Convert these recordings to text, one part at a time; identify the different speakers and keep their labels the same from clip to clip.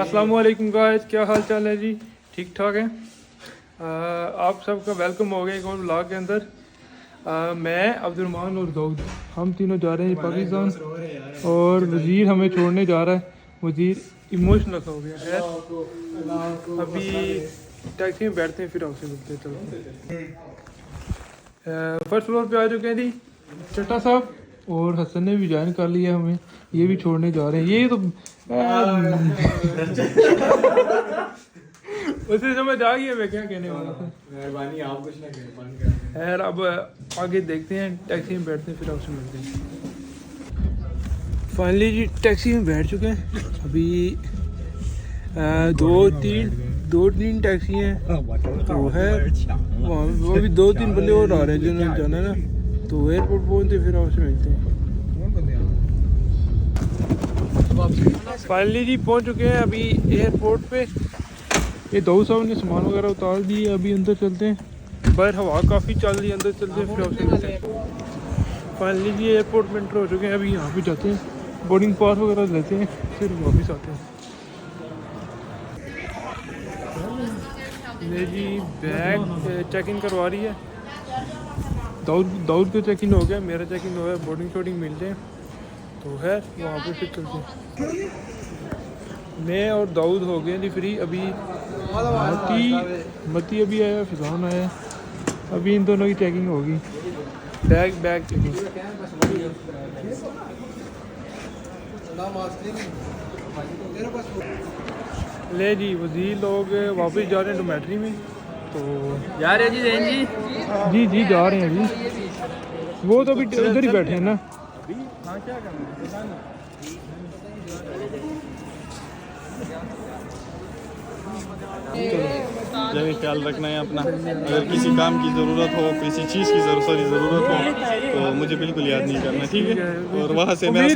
Speaker 1: अस्सलाम वालेकुम गाइस, क्या हाल चाल है जी? ठीक ठाक है। आप सबका वेलकम हो गया एक और व्लॉग के अंदर। मैं अब्दुलरहमान और दाऊद हम तीनों जा रहे हैं पाकिस्तान और वज़ीर हमें छोड़ने जा रहा है। वज़ीर इमोशनल हो गया है। अभी टैक्सी में बैठते हैं फिर आपसे मिलते हैं। चलते फर्स्ट फ्लोर पे आ चुके हैं जी चट्टा साहब, और हसन ने भी ज्वाइन कर लिया हमें। ये भी छोड़ने जा रहे हैं। ये तो उसे समझ आ गई है मैं क्या कहने वाला था।
Speaker 2: मेहरबानी, आप कुछ ना करें।
Speaker 1: खैर अब आगे देखते हैं, टैक्सी में बैठते हैं फिर आपसे मिलते हैं। फाइनली जी टैक्सी में बैठ चुके हैं। अभी दो तीन टैक्सी हैं तो है वहाँ भी 2-3 बंदे और आ रहे हैं जिन्होंने जाना है ना। तो एयरपोर्ट पहुँचते फिर आपसे मिलते हैं। फाइनली जी पहुँच चुके हैं अभी एयरपोर्ट पे। ये दाऊद साहब ने सामान वगैरह उतार दिए। अभी अंदर चलते हैं, बाहर हवा काफ़ी चल रही है, अंदर चलते हैं फिर आपसे मिलते हैं। फाइनली जी एयरपोर्ट में एंटर हो चुके हैं। अभी यहाँ पे जाते हैं, बोर्डिंग पास वगैरह लेते हैं फिर वापस आते हैं। ये जी बैग चेक इन करवा रही है। दाऊद का चेक इन हो गया, मेरा चेक इन हो गया, बोर्डिंग शोर्डिंग मिलते हैं तो है वहाँ पे फिर चलते हैं। मैं और दाऊद हो गए जी फ्री। अभी मती अभी आया, फिजान आया। अभी इन दोनों की चेकिंग होगी, बैग चेकिंग। ले जी वज़ीर लोग वापस जा रहे हैं डोमेट्री में। तो
Speaker 2: जा रहे जी जैन
Speaker 1: जी जा रहे हैं जी। वो तो अभी उधर ही बैठे हैं ना।
Speaker 2: हाँ, क्या करना है? जब ख्याल रखना है अपना। अगर किसी काम की ज़रूरत हो, किसी चीज़ की ज़रूरत हो तो मुझे बिल्कुल याद नहीं करना, ठीक है? और वहाँ से मेरा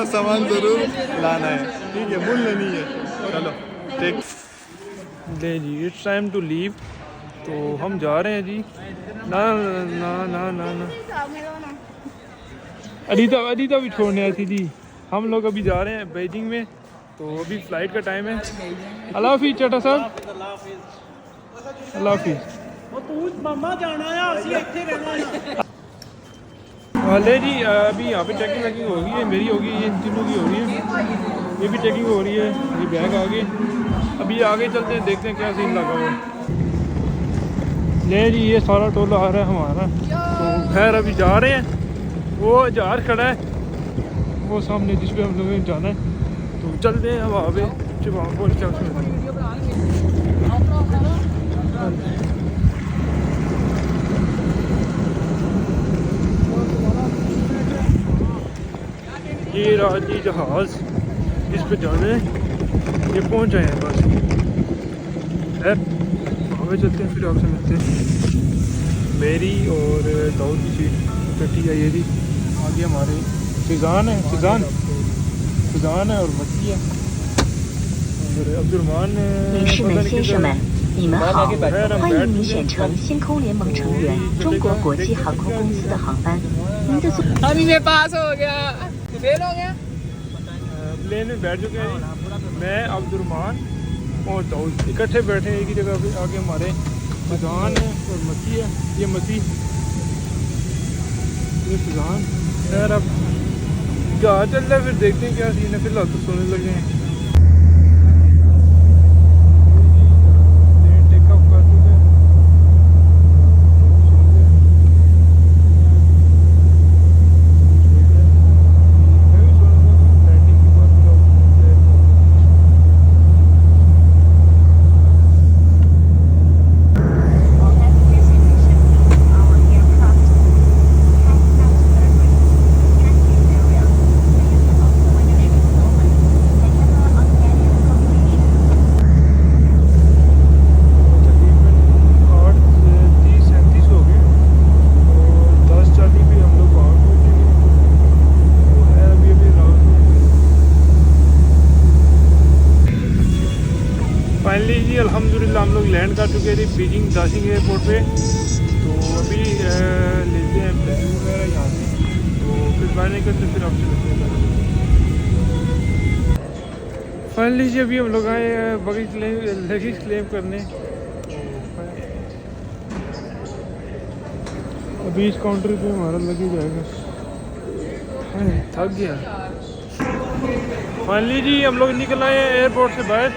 Speaker 2: सामान ज़रूर लाना है, ठीक है? भूलना नहीं है। चलो टेक
Speaker 1: ले जी इट्स टाइम टू लीव। तो हम जा रहे हैं जी। ना अनीता भी छोड़ने आई थी जी। हम लोग अभी जा रहे हैं बीजिंग में। तो अभी फ्लाइट का टाइम है। अल्लाह हाफिज़ चट्टा साहब, अल्लाह हाफिज़। ले जी अभी यहाँ पे चेकिंग वैकिंग हो गई है, मेरी होगी, ये इन तीनों की हो रही है। ये भी चेकिंग हो रही है। ये बैग आगे, अभी आगे चलते हैं, देखते हैं क्या सीन लगा हुआ है। ले जी ये सारा टोला आ रहा है हमारा। तो खैर अभी जा रहे हैं। वो जहाज खड़ा है वो सामने जिस पे हम लोगों ने जाना है। तो चलते हैं वहाँ पे, वहाँ पहुँच के उसमें ये रहा जी जहाज़ जिस पे जाना है। ये पहुँच जाए हैं बस। है वहाँ पे चलते हैं फिर आपसे मिलते हैं। मेरी और दाऊद की सीट कटी है। ये जी आगे हमारे फिजान है और मक्की है और अब्दुलरहमान।
Speaker 3: 女士们、先生们，你们好，欢迎您选乘星空联盟成员中国国际航空公司的航班。您的座。
Speaker 1: अभी मैं पास हो गया, फेल हो गया। प्लेन में बैठ चुके हैं। मैं अब्दुलरहमान और दाऊद इकट्ठे बैठे हैं एक ही जगह पे। आगे हमारे फिजान है और मक्की है। ये मक्की, ये फिजान। खैर अब जहाँ चल रहा है फिर देखते हैं क्या सीन है। फिलहाल तो सोने लगे हैं। फाइनली जी अल्हम्दुलिल्लाह हम लोग लैंड कर चुके थे बीजिंग दाशिंग एयरपोर्ट पे। तो अभी लेते हैं बैग वगैरह यहाँ से, तो फिर बाहर निकलते फिर आपसे मिलते हैं। फाइनली जी अभी हम लोग आए हैं लगेज क्लेम करने। अभी इस काउंटर पे हमारा लगेज आएगा। थक गया। फाइनली जी हम लोग निकल आए हैं एयरपोर्ट से बाहर।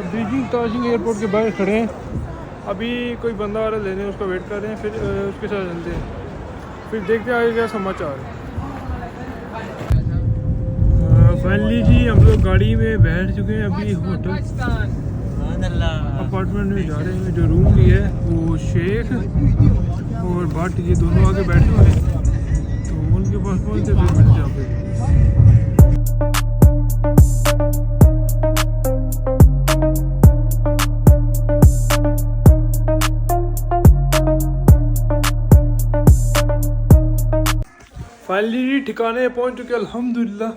Speaker 1: बीजिंग ताजिंग एयरपोर्ट के बाहर खड़े हैं। अभी कोई बंदा आ रहा है लेने, उसका वेट कर रहे हैं, फिर उसके साथ चलते हैं, फिर देखते हैं आगे क्या समाचार है। फाइनली जी हम लोग गाड़ी में बैठ चुके हैं। अभी होटल अपार्टमेंट में जा रहे हैं। जो रूम भी है वो शेख और भट्ट ये दोनों आगे बैठे हुए हैं, तो उनके पास पहुँचते फिर मिलते हैं आपको। फाइनली जी ठिकाने पहुँच चुके अल्हम्दुलिल्लाह,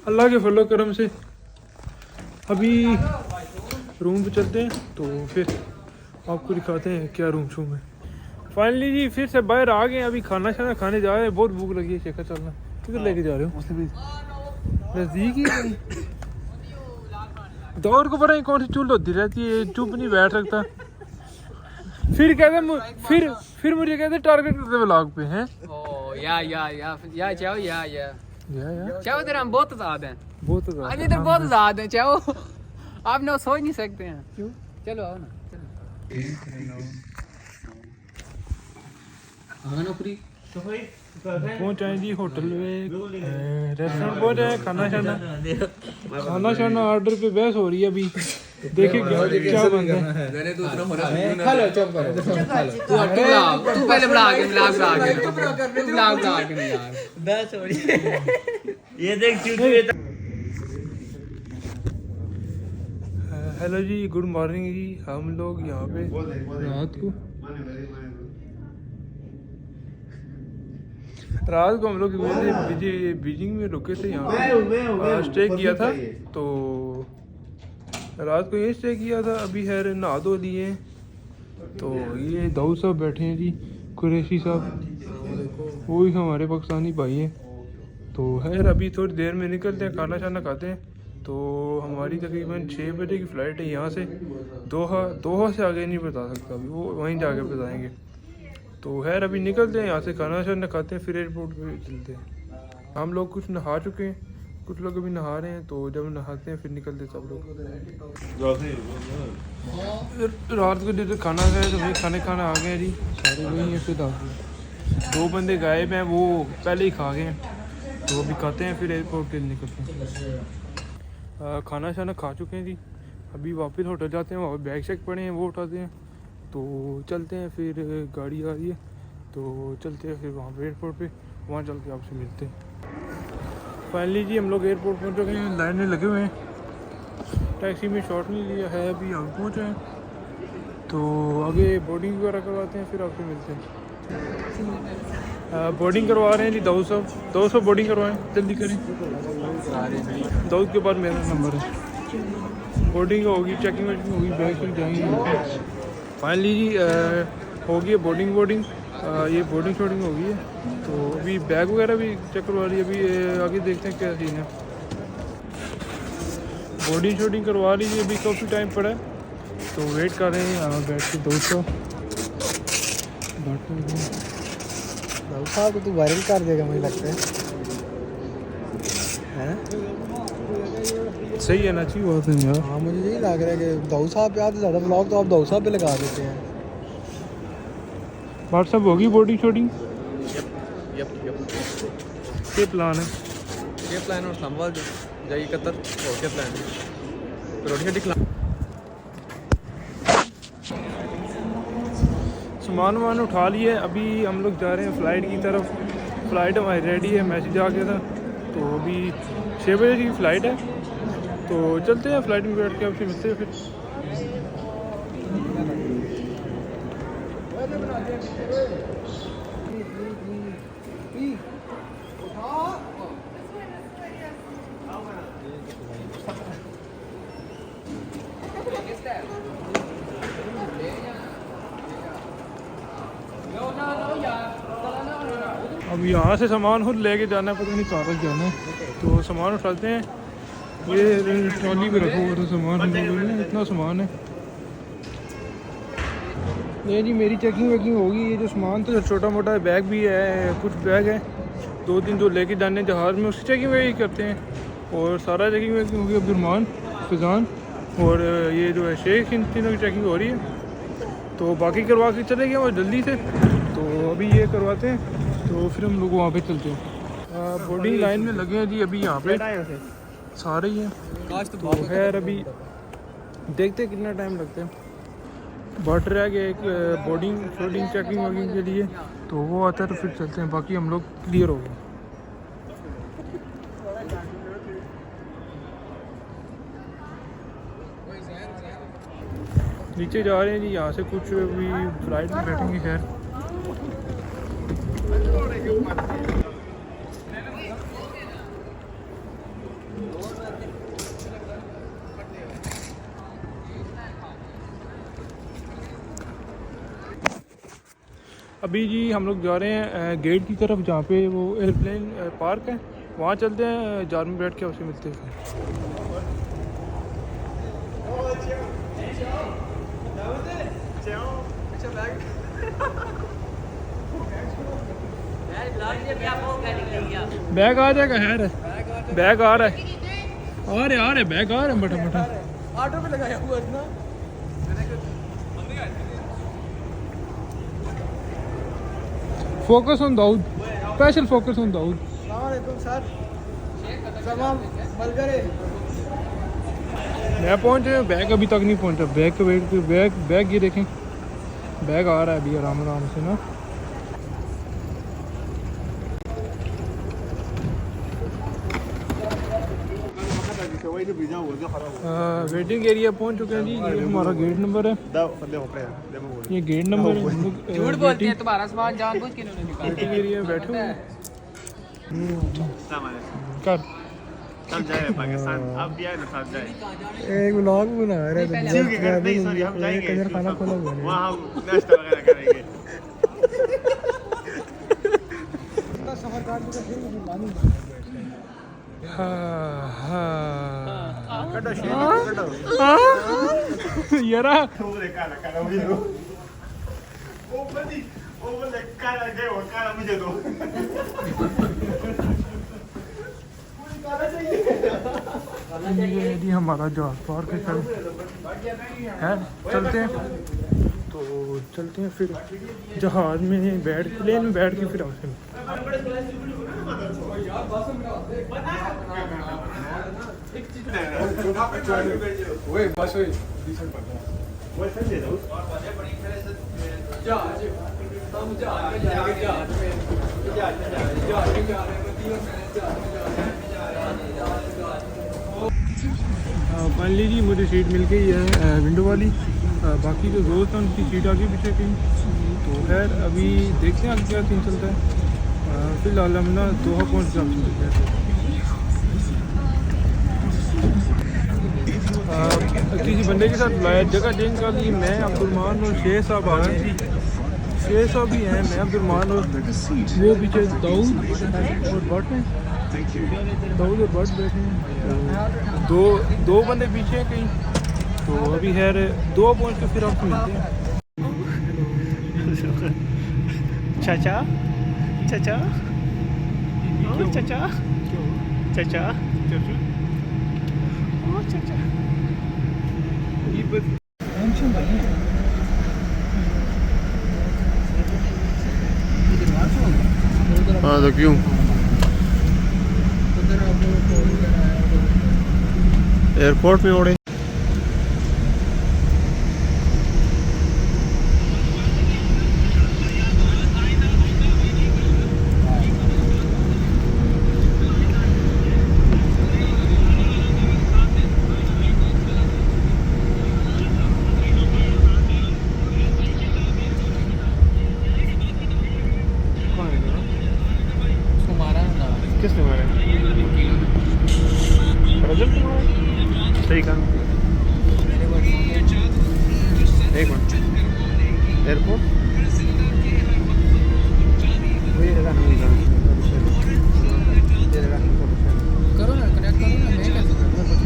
Speaker 1: अल्लाह के फजल करम से। अभी रूम पे चलते हैं तो फिर आपको दिखाते हैं क्या रूम शूम है। फाइनली जी फिर से बाहर आ गए। अभी खाना शाना खाने जा रहे हैं। बहुत भूख लगी है। शेखर चलना किधर लेके जा रहे हो? नज़दीक ही है। दौड़ को पता नहीं कौन सी चुल होती रहती है, चुप नहीं बैठ सकता। फिर कहते फिर मुझे कहते टारगेट करते व्लॉग पे हैं।
Speaker 4: या चाहो या
Speaker 1: या
Speaker 4: चाहो तेरा हम बहुत आजाद हैं,
Speaker 1: बहुत
Speaker 4: अभी तो बहुत आजाद हैं। चाहो आप ना सोच नहीं सकते हैं। क्यों? चलो आओ ना, चलो
Speaker 1: पहुँच आए जी होटल में, रेस्टोरेंट पहुँच आए। खाना शाना ऑर्डर पे बहस हो रही है। अभी देखिए क्या बन रहा है।
Speaker 4: खा लो, चुप करो, तू पहले बुला के यार बस हो रही है। ये देख
Speaker 1: हेलो जी, गुड मॉर्निंग जी। हम लोग यहाँ पे रात को हम लोग बीजिंग में रुके थे। यहाँ पे स्टे किया था, तो रात को ये स्टे किया था। अभी खैर नहा धो लिए। तो ये दाऊद साहब बैठे हैं जी, कुरैशी साहब, वो ही हमारे पाकिस्तानी भाई हैं। तो खैर अभी थोड़ी देर में निकलते हैं, खाना शाना खाते हैं। तो हमारी तकरीबन 6 बजे की फ़्लाइट है यहाँ से दोहा से आगे नहीं बता सकता, अभी वो वहीं जाके बताएंगे। तो खैर अभी निकलते हैं यहाँ से, खाना शाना खाते हैं, फिर एयरपोर्ट पे चलते हैं। हम लोग कुछ नहा चुके हैं, कुछ लोग अभी नहा रहे हैं। तो जब नहाते हैं फिर निकलते हैं सब लोग। रात को जब खाना खाए तो वही खाना आ गए जी, सारे वही हैं। फिर 2 बंदे गायब हैं, वो पहले ही खा गए हैं। तो अभी खाते हैं फिर एयरपोर्ट के लिए निकलते हैं। खाना शाना खा चुके हैं जी। अभी वापस होटल जाते हैं, वहाँ बैग शैग पड़े हैं वो उठाते हैं। तो चलते हैं, फिर गाड़ी आ रही है तो चलते हैं फिर वहाँ पे एयरपोर्ट पे, वहाँ चल के आपसे मिलते हैं। फाइनली जी हम लोग एयरपोर्ट पहुँच चुके हैं, लाइन में लगे हुए हैं। टैक्सी में शॉट नहीं लिया है, अभी हम पहुँचे हैं। तो आगे बोर्डिंग वगैरह करवाते हैं, फिर आपसे मिलते हैं। बोर्डिंग करवा रहे हैं जी दाऊद साहब बोर्डिंग करवाएं, जल्दी करें। दाऊद के बाद मेरा नंबर है। बोर्डिंग होगी, चेकिंग वेकिंग होगी, बैग शैग जाएंगे। फाइनली जी हो गई है बोर्डिंग। ये बोर्डिंग शॉर्डिंग हो गई है। तो अभी बैग वगैरह भी चेक करवा रही है। अभी आगे देखते हैं क्या सीन है। बोर्डिंग शॉर्डिंग करवा लीजिए, अभी काफ़ी टाइम पड़ा है। तो वेट कर रहे हैं बैठ के। दोस्तों
Speaker 5: दाऊद साहब को तू वायरल कर देगा मुझे लगता है
Speaker 1: सही है ना? अच्छी बात है यार।
Speaker 5: हाँ मुझे यही लग रहा है कि दाऊद साहब पे आते ज़्यादा ब्लॉग तो आप दाऊद साहब पे लगा देते हैं।
Speaker 1: व्हाट्सअप होगी बोर्डिंग शॉर्डिंग? क्या प्लान है?
Speaker 2: ये प्लान और संभाल जाइए कतर और क्या प्लान है? रोटी खिला
Speaker 1: सामान उठा लिए। अभी हम लोग जा रहे हैं फ़्लाइट की तरफ। फ़्लाइट हमारी रेडी है, मैसेज आ गया था। तो अभी 6 बजे की फ़्लाइट है, तो चलते हैं फ़्लाइट में बैठ के आपसे मिलते हैं फिर। अब यहाँ से सामान खुद लेके जाना है, पता नहीं कहाँ तक जाना है। तो सामान उठाते हैं, ये ट्रॉली पे रखा हुआ था सामान हम लोगों ने, इतना सामान है। ये जी मेरी चेकिंग वेकिंग होगी। ये जो सामान था छोटा मोटा बैग भी है, कुछ बैग है 2-3 जो लेके जाने जहाज़ में, उसकी चेकिंग वेकिंग करते हैं। और सारा चेकिंग वेकिंग होगी अब्दुलरहमान, फैज़ान और ये जो है शेख, इन तीनों की चेकिंग हो रही है। तो बाकी करवा के चले गए वो जल्दी से, तो अभी ये करवाते हैं तो फिर हम लोग वहाँ पे चलते हैं। बोर्डिंग लाइन में लगे हैं जी अभी यहाँ पे सारे ही हैं। तो खैर अभी देखते कितना टाइम लगता है। बट रह गया एक बोर्डिंग शोर्डिंग चेकिंग वकिंग के लिए, तो वो आता है तो फिर चलते हैं। बाकी हम लोग क्लियर हो गए। नीचे जा रहे हैं जी, यहाँ से कुछ अभी फ्लाइट में बैठेंगे। खैर अभी जी हम लोग जा रहे हैं गेट की तरफ, जहाँ पे वो एयरप्लेन पार्क है, वहाँ चलते हैं। जार में बैठ के उससे मिलते हैं। बैग आ जाएगा यार, बैग आ रहा है, आ रहे बैग आ रहे हैं बटा बटा।
Speaker 5: ऑटो पे लगाया हुआ है ना।
Speaker 1: Focus on Dawood, special focus on Dawood.
Speaker 5: अस्सलाम वालेकुम सर, तमाम बलगरे।
Speaker 1: मैं पहुंच रहा हूँ, बैग अभी तक नहीं पहुंचा। बैग के वेट पे बैग ये देखें, बैग आ रहा है अभी आराम आराम से ना। वेटिंग एरिया पहुंच चुके हैं जी। ये हमारा गेट नंबर है, ये गेट नंबर है। हम लोग
Speaker 4: झूठ बोलते हैं, तुम्हारा सामान जानबूझ के इन्होंने निकाला।
Speaker 1: वेटिंग एरिया में बैठे हुए हैं। कर
Speaker 2: सब जाए पाकिस्तान, अब भी आए ना सब जाए।
Speaker 5: एक व्लॉग बना रहे थे।
Speaker 2: नहीं सॉरी, हम जाएंगे
Speaker 5: कजर खाना खोला हुआ है।
Speaker 2: वहाँ हम नाश्ता वगैरह करेंगे।
Speaker 5: सफर काट के फिर पानी
Speaker 1: यारा ये जी हमारा जहाज पार्क है। चलते हैं तो चलते हैं फिर जहाज में बैठ, प्लेन में बैठ के फिर आपसे फाइनली जी मुझे सीट मिल गई है विंडो वाली। बाकी जो दोस्त हैं उनकी सीट आगे पीछे थी। तो खैर अभी देखते हैं आगे क्या सीन चलता है। फिलहाल हम ना दोहा पहुँच चलते हैं। किसी बंदे के साथ बुलाया, जगह चेंज कर ली। मैं अब्दुलरहमान और शेख साहब आ गए थे। शेख साहब भी हैं, मैं अब्दुलरहमान और वो पीछे दाऊद और भट्ट हैं। दाऊद और भट्ट बैठे हैं। दो बंदे पीछे हैं कहीं। तो अभी खैर दो पहुँच के फिर आपको मिलते हैं।
Speaker 2: चाचा चाचा चाचा चाचा चाचा हाँ तो क्यों एयरपोर्ट में उड़े। किसने मारा? रजब ने मारा? सही कहा। एक मिनट, एयरपोर्ट
Speaker 4: करो ना, कनेक्ट करो ना। मैं कैसे करूँ?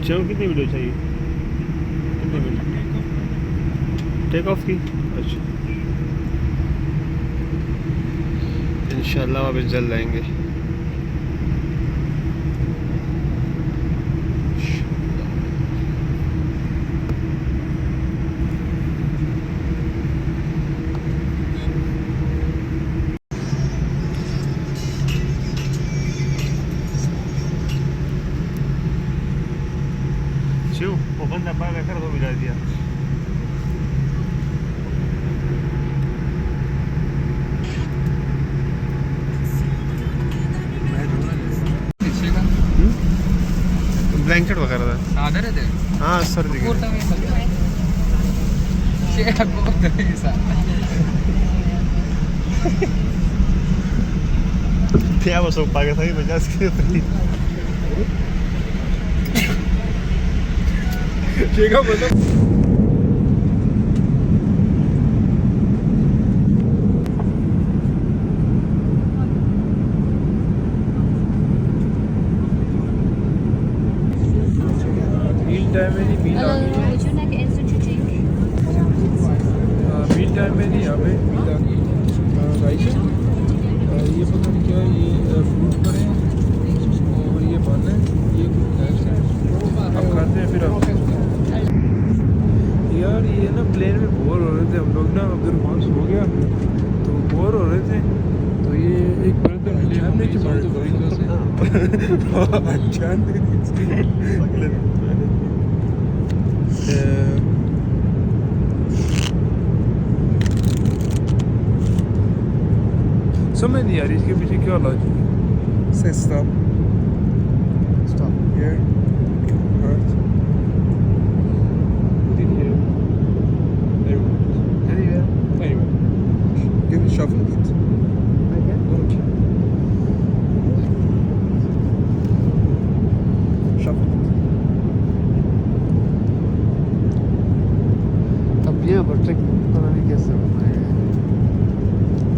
Speaker 2: अच्छा कितनी वीडियो चाहिए? कितनी वीडियो? टेक ऑफ की? अच्छा इंशाल्लाह वापस जल्द आएंगे। वो बंदा पागा कर दो मिला दिया। ब्लैंकेट वगैरह था।
Speaker 4: सादर है
Speaker 2: हाँ सर्दी के क्या वो सब पागा था 50 के
Speaker 1: शेखा मतलब मील टाइम में नहीं मील आ गई है। मील टाइम में नहीं यहाँ पे मील आ गई राइस है। ये पता नहीं क्या ये फ्रूट पर है और ये बन है ये कुछ है। अब खाते हैं फिर आप यार ये ना प्लेन में बोर हो रहे थे हम लोग ना। अब्दुलरहमान सो गया तो बोर हो रहे थे तो ये एक बर्तन मिले हमने चबाते तरीक़े से समझ नहीं आ रही इसके पीछे क्या लॉजिक है।
Speaker 5: Say stop. Stop. Here. Hurt.
Speaker 1: Put it here. Anywhere. Anywhere.
Speaker 5: Give me shuffle it. Shuffle it. अब यहाँ पर ट्रिक पता नहीं कैसे बनाएगा।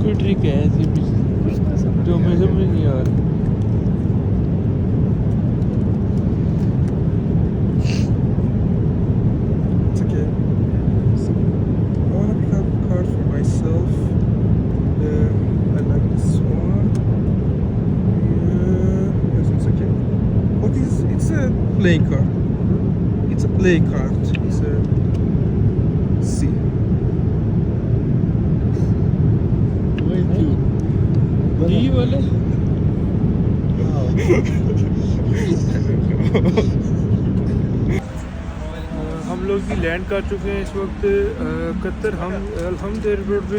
Speaker 1: कोई ट्रिक है ऐसी जो मुझे समझ नहीं आ रही।
Speaker 5: It's okay. So, I want to pick up a card for myself. I like this one. Yeah, yes, it's okay. What is? It's a playing card. It's a playing card. It's a C.
Speaker 1: D वाले हम लोग भी land कर चुके हैं इस वक्त Qatar. हम अल्हम्द एयरपोर्ट पे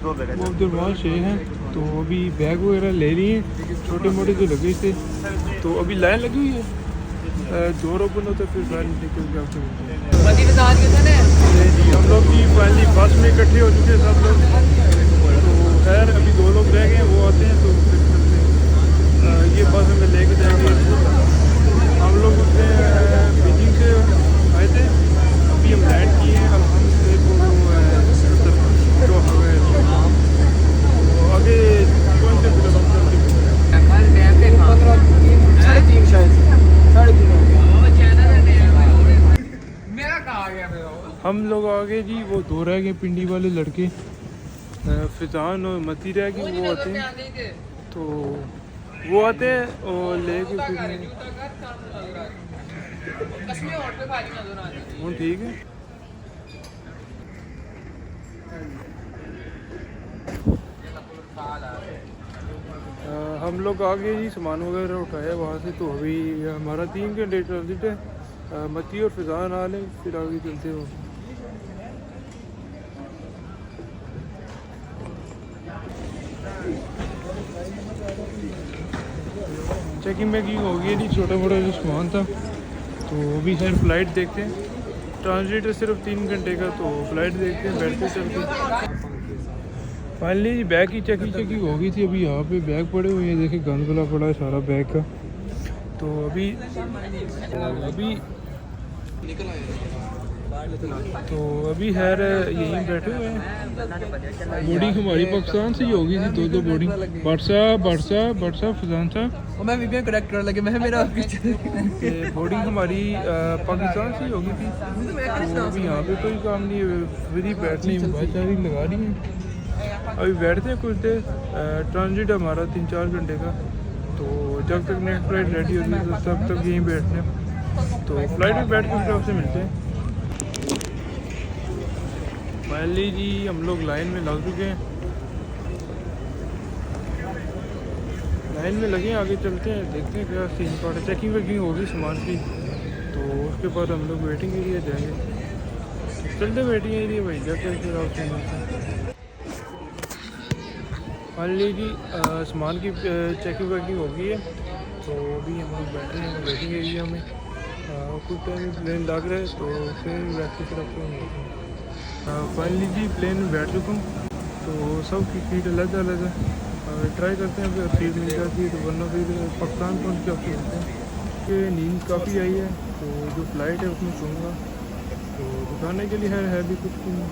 Speaker 1: वो अब्दुलरहमान शेख हैं तो अभी बैग वगैरह ले लिए हैं छोटे मोटे जो लगे थे तो अभी लाइन लगी हुई है। डोर ओपन होता है फिर बाहर निकल के आपको जी हम लोग भी फाइनली बस में इकट्ठे हो चुके हैं सब लोग। तो खैर अभी 2 लोग रह गए हैं वो आते हैं तो फिर चलते हैं। ये बस हमें लेके जाएंगे। हम लोग उससे बीजिंग से आए थे अभी हम लैंड किए हैं अल्हम्दुलिल्लाह जो हमें तो आगे कौन से फिर हम चलते हम लोग आगे जी वो 2 रह गए पिंडी वाले लड़के फिजान और मती रह गई वो आते हैं तो वो आते हैं और लेके फिर ठीक है। हम लोग आगे जी सामान वगैरह उठाया वहाँ से तो अभी हमारा 3 घंटे ट्रांजिट है। मती और फिजान आ लें फिर आगे चलते हो। चेकिंग वेकिंग हो गई जी छोटा मोटा जो सामान था तो अभी खैर फ़्लाइट देखते हैं। ट्रांजिट है सिर्फ 3 घंटे का तो फ़्लाइट देखते हैं बैठते चलते। फाइनली बैग की चेकिंग हो गई थी। अभी यहाँ पे बैग पड़े हुए हैं देखिए गंद खुला पड़ा है सारा बैग का। तो अभी तो अभी खैर यहीं बैठे हुए हैं। बोर्डिंग हमारी पाकिस्तान से ही होगी थी, 2 बोर्डिंग। बरसा फजान साहब
Speaker 4: मैं भी करेक्ट करने लगे, मैं मेरा
Speaker 1: बोर्डिंग हमारी पाकिस्तान से ही होगी थी। तो अभी यहाँ पे कोई काम नहीं है, फ्री बैठने में बेचारी लगा रही हैं। अभी बैठते हैं कुछ देर, ट्रांजिट हमारा 3-4 घंटे का। तो जब तक नेक्स्ट फ्लाइट रेडी होती है तो तब तक यहीं बैठते हैं। तो फ्लाइट में बैठ के फिर आपसे मिलते हैं। फाइनली जी हम लोग लाइन में लग चुके हैं, लाइन में लगे, आगे चलते हैं, देखते हैं क्या सीन पार्ट है। चेकिंग वेकिंग होगी सामान की, तो उसके बाद हम लोग वेटिंग एरिया जाएंगे। चलते वेटिंग एरिया भाई जाके फिर आपसे मिलते हैं। फाइनली जी सामान की चेकिंग वेकिंग हो गई है, तो अभी हम लोग बैठे हैं वेटिंग एरिया में। कुछ टाइम प्लेन लग रहा है, तो फिर वैसे फिर आपको मिलते हैं। फाइनली जी प्लेन में बैठ चुका हूँ, तो सब की सीट अलग अलग है। ट्राई करते हैं अगर सीट मिल जाती है, तो वरना फिर पाकिस्तान पहुँच के आपको मिलते हैं। कि नींद काफ़ी आई है, तो जो फ्लाइट है उसमें सोऊंगा। तो दिखाने के लिए है भी कुछ नहीं।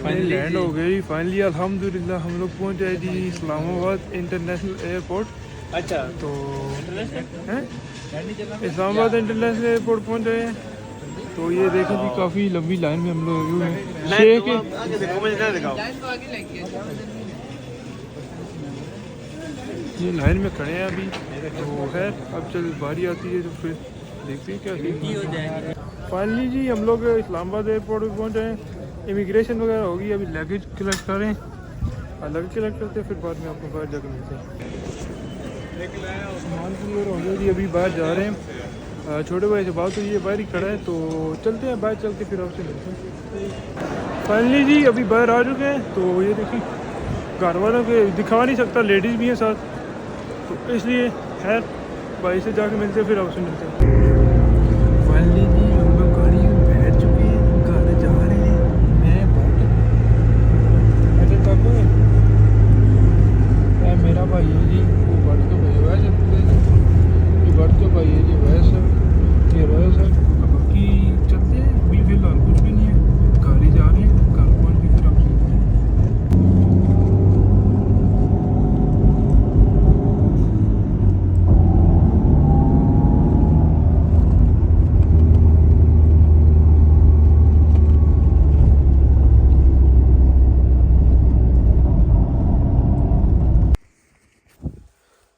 Speaker 1: फाइनली लैंड हो गई। फाइनली अल्हम्दुलिल्लाह हम लोग पहुंच गए जी इस्लामाबाद इंटरनेशनल एयरपोर्ट। अच्छा तो हैं इस्लामाबाद इंटरनेशनल एयरपोर्ट पहुंच गए हैं। तो ये देखें जी काफ़ी लंबी लाइन में हम लोग लगे हुए हैं। ये लाइन में खड़े हैं अभी, तो खैर अब चल बारी आती है तो फिर देखते हैं क्या सीन। फाइनली जी हम लोग इस्लामाबाद एयरपोर्ट पर पहुँच गए हैं। इमिग्रेशन वगैरह होगी, अभी लगेज कलेक्ट करें और लगेज कलेक्ट करते हैं, फिर बाद में आपको बाहर जाकर मिलते हैं। सामान क्लियर हो गया जी, अभी बाहर जा रहे हैं। छोटे भाई से बात हुई है, बाहर ही खड़ा है, तो चलते हैं बाहर, चल के फिर आपसे मिलते हैं। फाइनली जी अभी बाहर आ चुके हैं। तो ये देखिए घर वालों के दिखा नहीं सकता, लेडीज़ भी हैं साथ, तो इसलिए खैर भाई से जाके मिलते हैं, फिर आपसे मिलते हैं। फाइनली जी हम लोग गाड़ी में बैठ चुके हैं, घर जा रहे हैं। मेरा भाई है जी, वो बढ़ के भाई वैसे ये बढ़ के भाई है जी, वैसे ये वैसे बाकी चलते हैं। अभी फिलहाल कुछ भी नहीं है, घर ही जा रहे हैं, घर पहुँच के फिर आपसे मिलते हैं।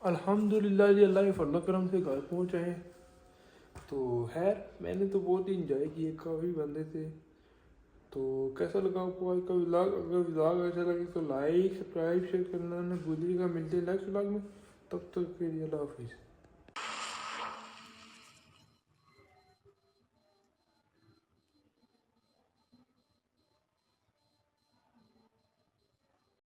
Speaker 1: अल्हम्दुलिल्लाह जी, अल्लाह के फजल करम से घर पहुँच आए। तो खैर मैंने तो बहुत ही इंजॉय किए, काफ़ी बंदे थे। तो कैसा लगा आपको आज का व्लॉग? अगर व्लॉग अच्छा लगे तो लाइक सब्सक्राइब शेयर करना ना भूलिएगा। मिलते हैं नेक्स्ट व्लॉग में, तब तक के लिए अल्लाह हाफिज़।